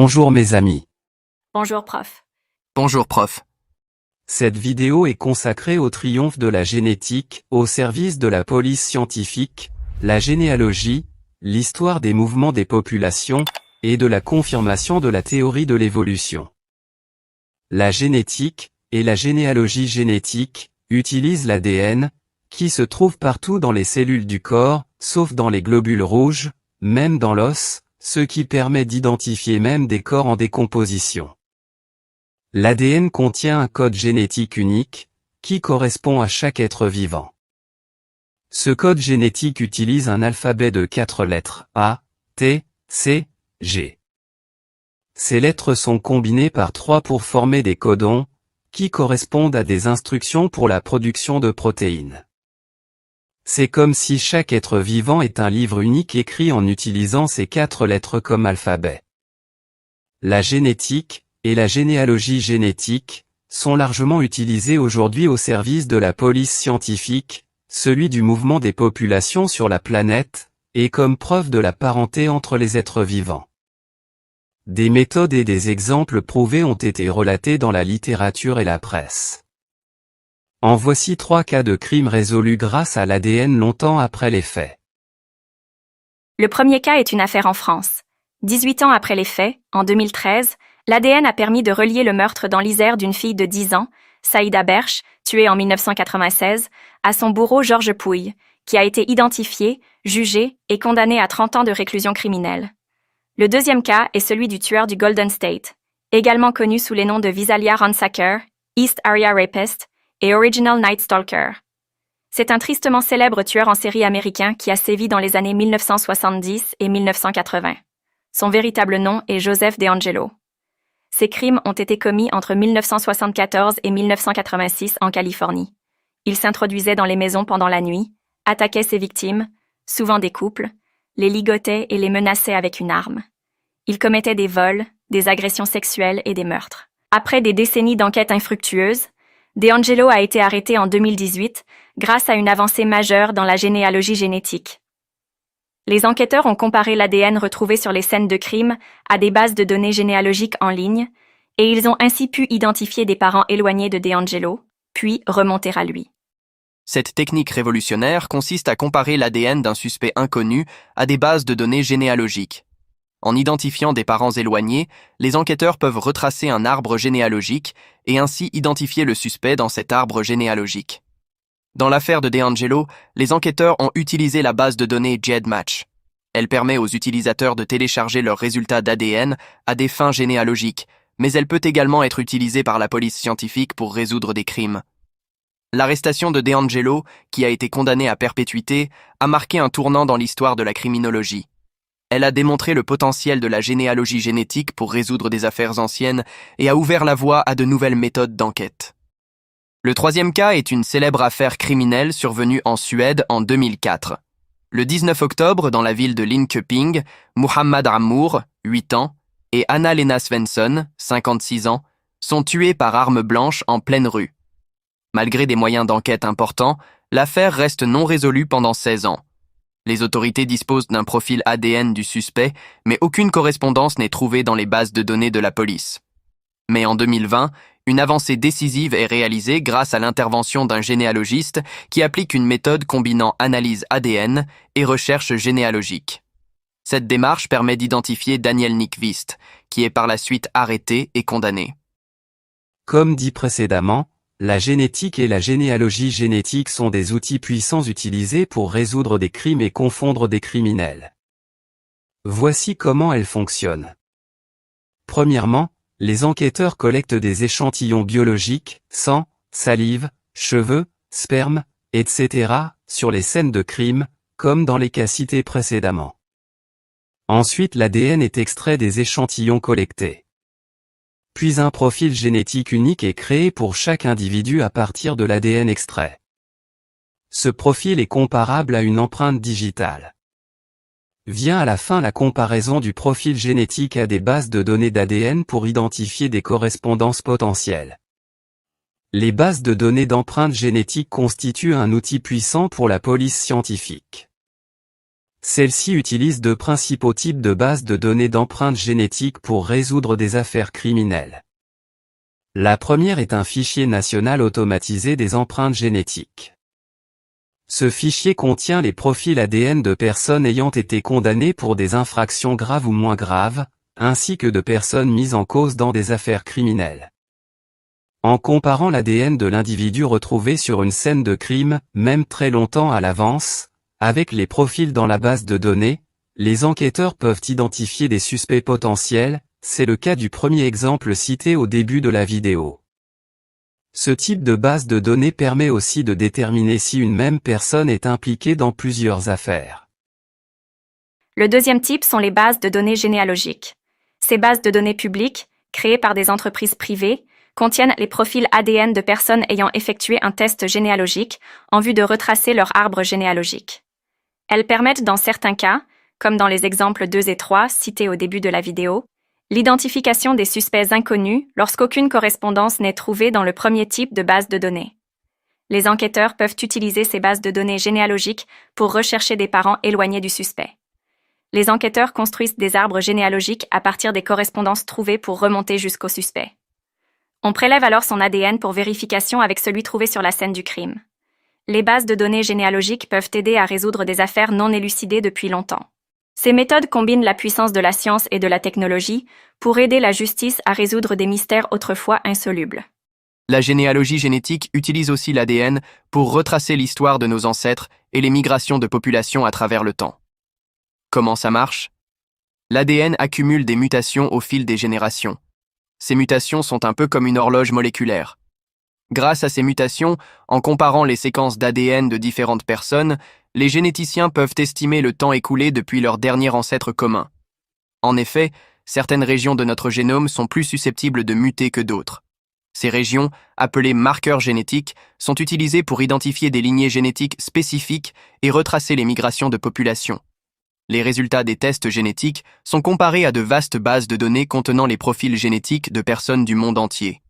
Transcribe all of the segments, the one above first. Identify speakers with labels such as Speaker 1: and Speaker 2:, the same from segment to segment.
Speaker 1: Bonjour mes amis.
Speaker 2: Bonjour prof.
Speaker 3: Bonjour prof.
Speaker 1: Cette vidéo est consacrée au triomphe de la génétique, au service de la police scientifique, la généalogie, l'histoire des mouvements des populations, et de la confirmation de la théorie de l'évolution. La génétique, et la généalogie génétique, utilisent l'ADN, qui se trouve partout dans les cellules du corps, sauf dans les globules rouges, même dans l'os, ce qui permet d'identifier même des corps en décomposition. L'ADN contient un code génétique unique, qui correspond à chaque être vivant. Ce code génétique utilise un alphabet de 4 lettres A, T, C, G. Ces lettres sont combinées par 3 pour former des codons, qui correspondent à des instructions pour la production de protéines. C'est comme si chaque être vivant est un livre unique écrit en utilisant ces 4 lettres comme alphabet. La génétique, et la généalogie génétique, sont largement utilisées aujourd'hui au service de la police scientifique, celui du mouvement des populations sur la planète, et comme preuve de la parenté entre les êtres vivants. Des méthodes et des exemples prouvés ont été relatés dans la littérature et la presse. En voici 3 cas de crimes résolus grâce à l'ADN longtemps après les faits.
Speaker 2: Le premier cas est une affaire en France. 18 ans après les faits, en 2013, l'ADN a permis de relier le meurtre dans l'Isère d'une fille de 10 ans, Saïda Berche, tuée en 1996, à son bourreau Georges Pouille, qui a été identifié, jugé et condamné à 30 ans de réclusion criminelle. Le deuxième cas est celui du tueur du Golden State, également connu sous les noms de Visalia Ransacker, East Area Rapist et Original Night Stalker. C'est un tristement célèbre tueur en série américain qui a sévi dans les années 1970 et 1980. Son véritable nom est Joseph DeAngelo. Ces crimes ont été commis entre 1974 et 1986 en Californie. Il s'introduisait dans les maisons pendant la nuit, attaquait ses victimes, souvent des couples, les ligotait et les menaçait avec une arme. Il commettait des vols, des agressions sexuelles et des meurtres. Après des décennies d'enquêtes infructueuses, DeAngelo a été arrêté en 2018 grâce à une avancée majeure dans la généalogie génétique. Les enquêteurs ont comparé l'ADN retrouvé sur les scènes de crime à des bases de données généalogiques en ligne, et ils ont ainsi pu identifier des parents éloignés de DeAngelo, puis remonter à lui.
Speaker 3: Cette technique révolutionnaire consiste à comparer l'ADN d'un suspect inconnu à des bases de données généalogiques. En identifiant des parents éloignés, les enquêteurs peuvent retracer un arbre généalogique et ainsi identifier le suspect dans cet arbre généalogique. Dans l'affaire de DeAngelo, les enquêteurs ont utilisé la base de données GEDmatch. Elle permet aux utilisateurs de télécharger leurs résultats d'ADN à des fins généalogiques, mais elle peut également être utilisée par la police scientifique pour résoudre des crimes. L'arrestation de DeAngelo, qui a été condamné à perpétuité, a marqué un tournant dans l'histoire de la criminologie. Elle a démontré le potentiel de la généalogie génétique pour résoudre des affaires anciennes et a ouvert la voie à de nouvelles méthodes d'enquête. Le troisième cas est une célèbre affaire criminelle survenue en Suède en 2004. Le 19 octobre, dans la ville de Linköping, Muhammad Amour, 8 ans, et Anna-Lena Svensson, 56 ans, sont tués par arme blanche en pleine rue. Malgré des moyens d'enquête importants, l'affaire reste non résolue pendant 16 ans. Les autorités disposent d'un profil ADN du suspect, mais aucune correspondance n'est trouvée dans les bases de données de la police. Mais en 2020, une avancée décisive est réalisée grâce à l'intervention d'un généalogiste qui applique une méthode combinant analyse ADN et recherche généalogique. Cette démarche permet d'identifier Daniel Nyqvist, qui est par la suite arrêté et condamné.
Speaker 1: Comme dit précédemment, la génétique et la généalogie génétique sont des outils puissants utilisés pour résoudre des crimes et confondre des criminels. Voici comment elles fonctionnent. Premièrement, les enquêteurs collectent des échantillons biologiques, sang, salive, cheveux, sperme, etc., sur les scènes de crime, comme dans les cas cités précédemment. Ensuite, l'ADN est extrait des échantillons collectés. Puis un profil génétique unique est créé pour chaque individu à partir de l'ADN extrait. Ce profil est comparable à une empreinte digitale. Vient à la fin la comparaison du profil génétique à des bases de données d'ADN pour identifier des correspondances potentielles. Les bases de données d'empreintes génétiques constituent un outil puissant pour la police scientifique. Celle-ci utilise deux principaux types de bases de données d'empreintes génétiques pour résoudre des affaires criminelles. La première est un fichier national automatisé des empreintes génétiques. Ce fichier contient les profils ADN de personnes ayant été condamnées pour des infractions graves ou moins graves, ainsi que de personnes mises en cause dans des affaires criminelles. En comparant l'ADN de l'individu retrouvé sur une scène de crime, même très longtemps à l'avance, avec les profils dans la base de données, les enquêteurs peuvent identifier des suspects potentiels, c'est le cas du premier exemple cité au début de la vidéo. Ce type de base de données permet aussi de déterminer si une même personne est impliquée dans plusieurs affaires.
Speaker 2: Le deuxième type sont les bases de données généalogiques. Ces bases de données publiques, créées par des entreprises privées, contiennent les profils ADN de personnes ayant effectué un test généalogique en vue de retracer leur arbre généalogique. Elles permettent dans certains cas, comme dans les exemples 2 et 3 cités au début de la vidéo, l'identification des suspects inconnus lorsqu'aucune correspondance n'est trouvée dans le premier type de base de données. Les enquêteurs peuvent utiliser ces bases de données généalogiques pour rechercher des parents éloignés du suspect. Les enquêteurs construisent des arbres généalogiques à partir des correspondances trouvées pour remonter jusqu'au suspect. On prélève alors son ADN pour vérification avec celui trouvé sur la scène du crime. Les bases de données généalogiques peuvent aider à résoudre des affaires non élucidées depuis longtemps. Ces méthodes combinent la puissance de la science et de la technologie pour aider la justice à résoudre des mystères autrefois insolubles.
Speaker 3: La généalogie génétique utilise aussi l'ADN pour retracer l'histoire de nos ancêtres et les migrations de populations à travers le temps. Comment ça marche? L'ADN accumule des mutations au fil des générations. Ces mutations sont un peu comme une horloge moléculaire. Grâce à ces mutations, en comparant les séquences d'ADN de différentes personnes, les généticiens peuvent estimer le temps écoulé depuis leur dernier ancêtre commun. En effet, certaines régions de notre génome sont plus susceptibles de muter que d'autres. Ces régions, appelées marqueurs génétiques, sont utilisées pour identifier des lignées génétiques spécifiques et retracer les migrations de populations. Les résultats des tests génétiques sont comparés à de vastes bases de données contenant les profils génétiques de personnes du monde entier.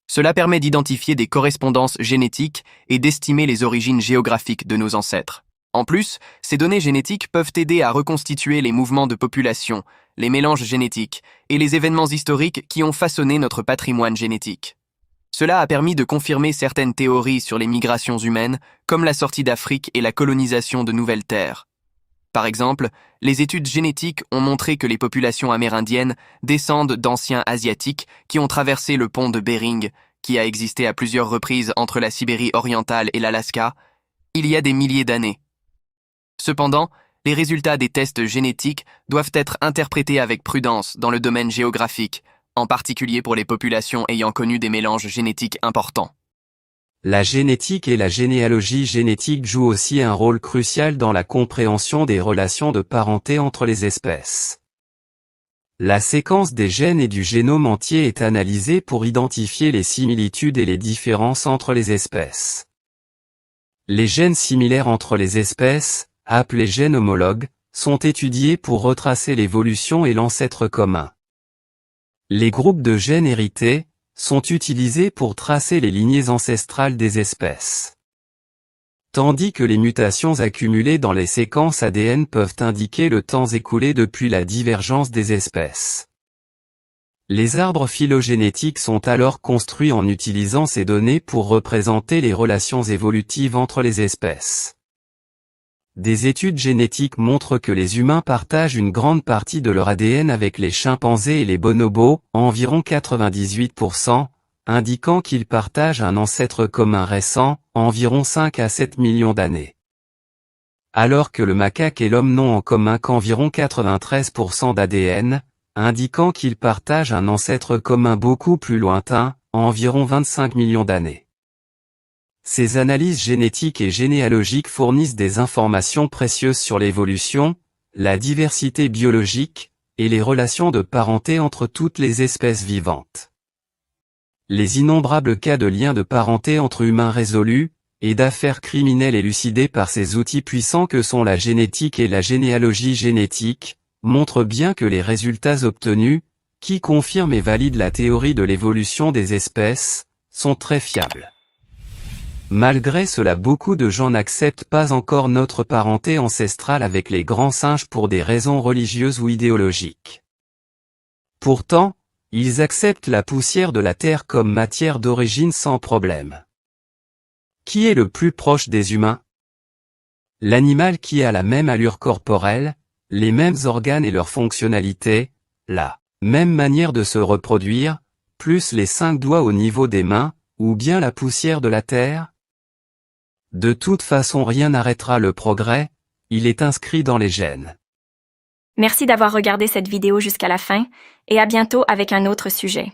Speaker 3: Cela permet d'identifier des correspondances génétiques et d'estimer les origines géographiques de nos ancêtres. En plus, ces données génétiques peuvent aider à reconstituer les mouvements de population, les mélanges génétiques et les événements historiques qui ont façonné notre patrimoine génétique. Cela a permis de confirmer certaines théories sur les migrations humaines, comme la sortie d'Afrique et la colonisation de nouvelles terres. Par exemple, les études génétiques ont montré que les populations amérindiennes descendent d'anciens Asiatiques qui ont traversé le pont de Bering, qui a existé à plusieurs reprises entre la Sibérie orientale et l'Alaska, il y a des milliers d'années. Cependant, les résultats des tests génétiques doivent être interprétés avec prudence dans le domaine géographique, en particulier pour les populations ayant connu des mélanges génétiques importants.
Speaker 1: La génétique et la généalogie génétique jouent aussi un rôle crucial dans la compréhension des relations de parenté entre les espèces. La séquence des gènes et du génome entier est analysée pour identifier les similitudes et les différences entre les espèces. Les gènes similaires entre les espèces, appelés gènes homologues, sont étudiés pour retracer l'évolution et l'ancêtre commun. Les groupes de gènes hérités sont utilisés pour tracer les lignées ancestrales des espèces. Tandis que les mutations accumulées dans les séquences ADN peuvent indiquer le temps écoulé depuis la divergence des espèces. Les arbres phylogénétiques sont alors construits en utilisant ces données pour représenter les relations évolutives entre les espèces. Des études génétiques montrent que les humains partagent une grande partie de leur ADN avec les chimpanzés et les bonobos, environ 98%, indiquant qu'ils partagent un ancêtre commun récent, environ 5 à 7 millions d'années. Alors que le macaque et l'homme n'ont en commun qu'environ 93% d'ADN, indiquant qu'ils partagent un ancêtre commun beaucoup plus lointain, environ 25 millions d'années. Ces analyses génétiques et généalogiques fournissent des informations précieuses sur l'évolution, la diversité biologique, et les relations de parenté entre toutes les espèces vivantes. Les innombrables cas de liens de parenté entre humains résolus, et d'affaires criminelles élucidées par ces outils puissants que sont la génétique et la généalogie génétique, montrent bien que les résultats obtenus, qui confirment et valident la théorie de l'évolution des espèces, sont très fiables. Malgré cela, beaucoup de gens n'acceptent pas encore notre parenté ancestrale avec les grands singes pour des raisons religieuses ou idéologiques. Pourtant, ils acceptent la poussière de la Terre comme matière d'origine sans problème. Qui est le plus proche des humains? L'animal qui a la même allure corporelle, les mêmes organes et leurs fonctionnalités, la même manière de se reproduire, plus les 5 doigts au niveau des mains, ou bien la poussière de la Terre? De toute façon, rien n'arrêtera le progrès, il est inscrit dans les gènes.
Speaker 2: Merci d'avoir regardé cette vidéo jusqu'à la fin, et à bientôt avec un autre sujet.